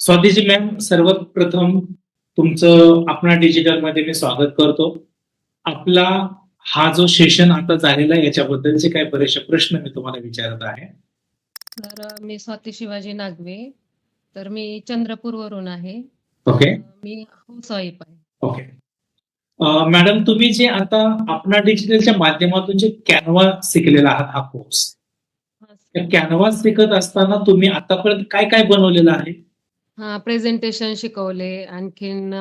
स्वातीजी ma'am, सर्वात प्रथम तुमचं आपणा डिजिटलमध्ये मी स्वागत करतो. आपला हा जो सेशन आता झालेला आहे याच्याबद्दलचे काही बरेचसे प्रश्न मी तुम्हाला विचारत आहे. मी स्वाती शिवाजी नागवे. तर मी चंद्रपूरवरून आहे. ओके. मी हाऊसवाईफ आहे. ओके. मॅडम, तुम्ही जे आता आपणा डिजिटलच्या माध्यमातून जे कॅनव्हा शिकलेला आहात हा कोर्स, त्या कॅनव्हा शिकत असताना तुम्ही आतापर्यंत काय काय बनवलेलं आहे? प्रेझेंटेशन शिकवले, आणखीन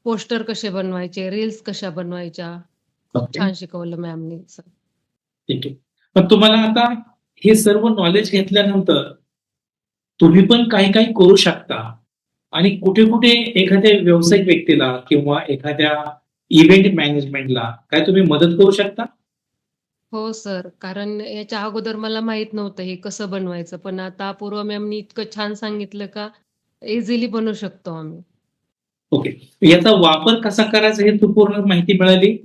पोस्टर कसे बनवायचे, रील्स कशा बनवायच्या, खूप ओके. छान शिकवलं मॅमनी. ठीक आहे. पण तुम्हाला आता हे सर्व नॉलेज घेतल्यानंतर तुम्ही पण काही काही करू शकता आणि कुठे कुठे एखाद्या व्यावसायिक व्यक्तीला किंवा एखाद्या इव्हेंट मॅनेजमेंटला काय तुम्ही मदत करू शकता? हो सर, कारण याच्या अगोदर मला माहित नव्हतं हे कसं बनवायचं, पण आता अपूर्वा मॅमनी इतकं छान सांगितलं का इझिली बनवू शकतो आम्ही. ओके. याचा वापर कसा करायचा हे पूर्ण माहिती मिळाली?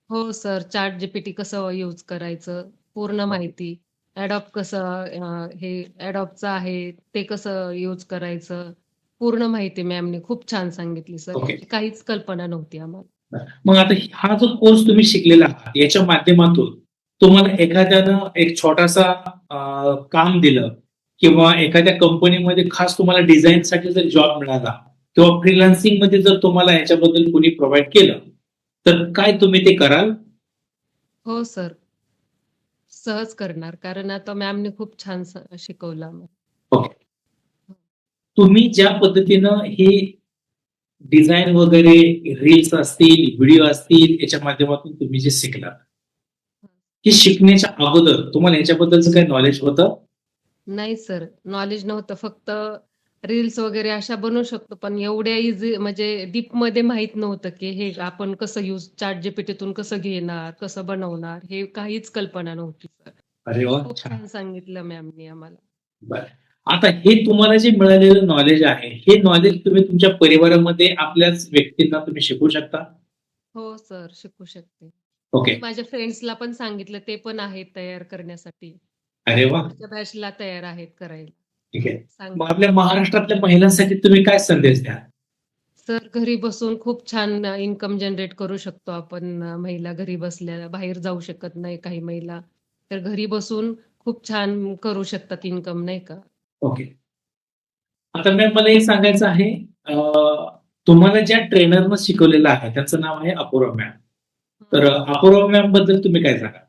हो सर, ChatGPT कसं यूज करायचं, पूर्ण माहिती. Adobe कसं हे Adobeचं आहे, ते कसं यूज करायचं, पूर्ण माहिती मॅमनी खूप छान सांगितली सर. ओके. याची काहीच कल्पना नव्हती आम्हाला. मग आता हा जो कोर्स तुम्ही शिकलेला आहात याच्या माध्यमातून तुम्हाला एखाद्यानं एक छोटासा काम दिलं किंवा एखाद्या कंपनीमध्ये खास तुम्हाला डिझाईनसाठी जर जॉब मिळाला किंवा फ्रीलान्सिंग मध्ये जर तुम्हाला याच्याबद्दल कोणी प्रोव्हाइड केलं, तर काय तुम्ही ते कराल? हो सर, सहज करणार. कारण आता मॅमनी खूप छान शिकवलं आम्हाला. ओके. तुम्ही ज्या पद्धतीनं हे डिझाइन वगैरे रील्स असतील, व्हिडिओ असतील याच्या माध्यमातून तुम्ही जे शिकलात, हे शिकण्याच्या अगोदर तुम्हाला याच्याबद्दलचं काही नॉलेज होतं? नाही सर, नॉलेज नव्हतं. फक्त रील्स वगैरे अशा बनवू शकतो, पण एवढ्या इझी म्हणजे डीपमध्ये माहीत नव्हतं, की हे आपण कसं ChatGPTतून कसं घेणार, कसं बनवणार, हे काहीच कल्पना नव्हती सर. अरे वाह! खूप छान. छान सांगितलं मॅमनी आम्हाला. बरं. आता हे तुम्हाला जे मिळालेलं नॉलेज आहे, हे नॉलेज तुम्ही तुमच्या परिवारामध्ये आपल्याच व्यक्तींना तुम्ही शिकवू शकता? हो सर, शिकू शकते. ओके. मी माझ्या फ्रेंड्सला पण सांगितलं, ते पण आहेत तयार करण्यासाठी. अरे वाह! पुढच्या बॅचला तयार आहेत करायला. ठीक आहे. मग सांगितलं. आपल्या महाराष्ट्रातल्या महिलांसाठी तुम्ही काय संदेश द्याल? सर, घरी बसून खूप छान इन्कम जनरेट करू शकतो आपण. महिला घरी बसल्या, बाहेर जाऊ शकत नाही काही महिला. तर घरी बसून खूप छान करू शकतात इन्कम, नाही का? ओके. आता मॅम, मला हे सांगायचं आहे, तुम्हाला ज्या ट्रेनरनं शिकवलेलं आहे त्याचं नाव आहे अपूर्वा मॅम. तर अपूर्वा मॅम बद्दल तुम्ही काय सांगाल?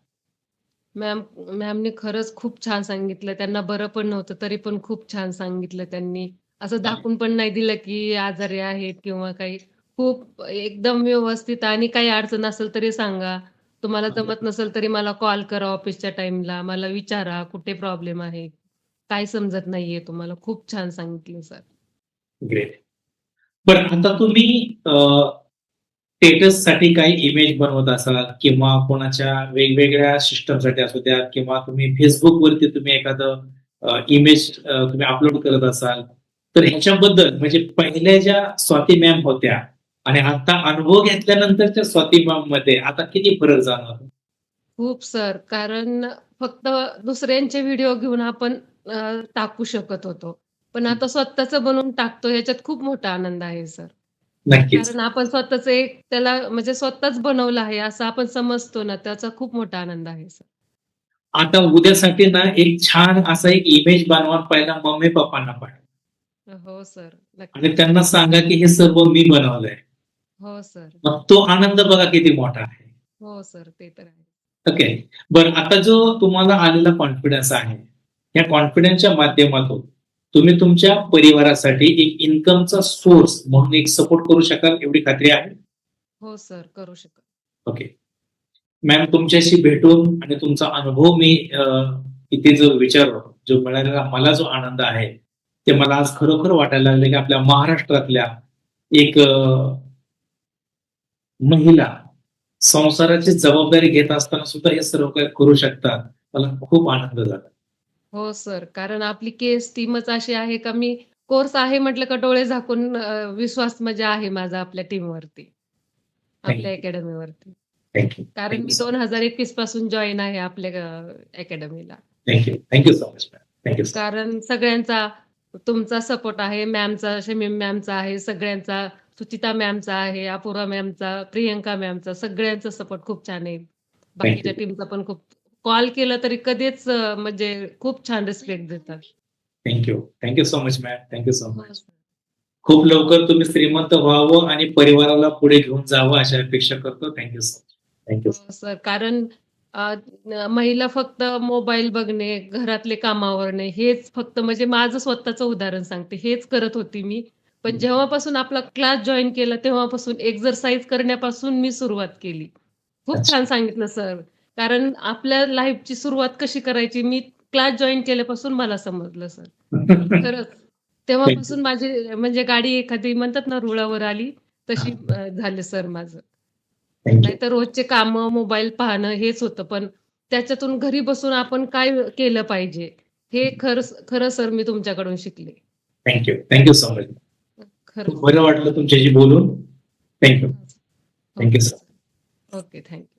मॅम मॅमनी खरंच खूप छान सांगितलं. त्यांना बरं पण नव्हतं, तरी पण खूप छान सांगितलं त्यांनी. असं दाखवून पण नाही दिलं, की आजारी आहेत किंवा काही. खूप एकदम व्यवस्थित, आणि काही अडचण असेल तरी सांगा. तुम्हाला जमत नसेल तरी मला कॉल करा ऑफिसच्या टाईमला. मला विचारा कुठे प्रॉब्लेम आहे, काय समजत नाहीये तुम्हाला. खूप छान सांगितलं सर. ग्रेट. बरं, आता तुम्ही स्टेटससाठी काही इमेज बनवत असाल किंवा कोणाच्या वेगवेगळ्या सिस्टमसाठी असू द्या किंवा तुम्ही Facebookवरती तुम्ही एखादं इमेज तुम्ही अपलोड करत असाल, तर ह्याच्याबद्दल म्हणजे पहिल्या ज्या स्वाती मॅम होत्या आणि आता अनुभव घेतल्यानंतरच्या स्वाती मॅम मध्ये आता किती फरक जाणवतो? खूप सर. कारण फक्त दुसऱ्यांचे व्हिडिओ घेऊन आपण टाकू शकत होतो. पण आता स्वतःचं बनवून टाकतो, ह्याच्यात खूप मोठा आनंद आहे सर. नक्कीच. कारण आपण स्वतःच एक त्याला म्हणजे स्वतःच बनवलं आहे असं आपण समजतो ना, त्याचा खूप मोठा आनंद आहे सर. आता उद्यासाठी ना एक छान असा एक इमेज बनवा, पहिला मम्मी पप्पांना पाठवा हो सर, आणि नक्की. त्यांना सांगा की हे सर्व मी बनवलंय. हो सर. मग तो आनंद बघा किती मोठा आहे. हो सर, ते तर आहे. ओके. बरं, आता जो तुम्हाला आलेला कॉन्फिडन्स आहे, या कॉन्फिडन्सच्या माध्यमातून तुम्ही तुमच्या परिवारासाठी एक इन्कमचा सोर्स म्हणून एक सपोर्ट करू शकाल एवढी खात्री आहे? हो सर, करू शकत. ओके. मॅम, तुमच्याशी भेटून आणि तुमचा अनुभव मी इथे जो विचारलो, जो मिळालेला मला जो आनंद आहे, ते मला आज खरोखर वाटायला लागले की आपल्या महाराष्ट्रातल्या एक महिला संसाराची जबाबदारी घेत असताना सुद्धा हे सर्व काही करू शकतात. मला खूप आनंद झाला. हो सर, कारण आपली केस टीमच अशी आहे का मी कोर्स आहे म्हटलं का डोळे झाकून विश्वास म्हणजे आहे माझा आपल्या टीमवरती, आपल्या थँक अकॅडमीवरती. Thank you. कारण थँक यू मी सो 2021 पासून जॉइन आहे आपल्या अकॅडमीला. Thank you. Thank you so much ma'am. Thank you so कारण सगळ्यांचा तुमचा सपोर्ट आहे, मॅमचा, शमीम मॅमचा आहे, सगळ्यांचा, सुचिता मॅमचा आहे, अपूर्वा मॅमचा, प्रियंका मॅमचा, सगळ्यांचा सपोर्ट खूप छान आहे. बाकीच्या थँक्यू. टीमचा पण खूप कॉल केला तरी कधीच म्हणजे खूप छान रिस्पेक्ट देतात. Thank you. Thank you so much ma'am. Thank you so हो मच. सर. खूप लवकर तुम्ही श्रीमंत व्हावं आणि परिवाराला पुढे घेऊन जावं अशी अपेक्षा करतो. Thank you so much. थँक्यू. हो सर. कारण महिला फक्त मोबाईल बघणे, घरातले कामावरणे हेच फक्त म्हणजे माझं स्वतःचं उदाहरण सांगते. हेच करत होती मी. पण जेव्हापासून आपला क्लास जॉइन केला तेव्हापासून एक्सरसाइज करण्यापासून मी सुरुवात केली. खूप छान अच्छा. सांगितलं सर. कारण आपल्या लाईफची सुरुवात कशी करायची मी क्लास जॉइन केल्यापासून मला समजलं सर. खरंच. थँक्यू. तेव्हापासून माझी म्हणजे गाडी एखादी म्हणतात ना रुळावर आली, तशी झालं सर माझं. थँक्यू. नाहीतर रोजचे कामं, मोबाईल पाहणं हेच होतं. पण त्याच्यातून घरी बसून आपण काय केलं पाहिजे, हे खरं सर मी तुमच्याकडून शिकले. थँक्यू. Thank you so much. खूप खरंच. बरं वाटलं तुमच्याशी बोलून. Thank you. Thank you okay sir. Sir. Okay. Thank you.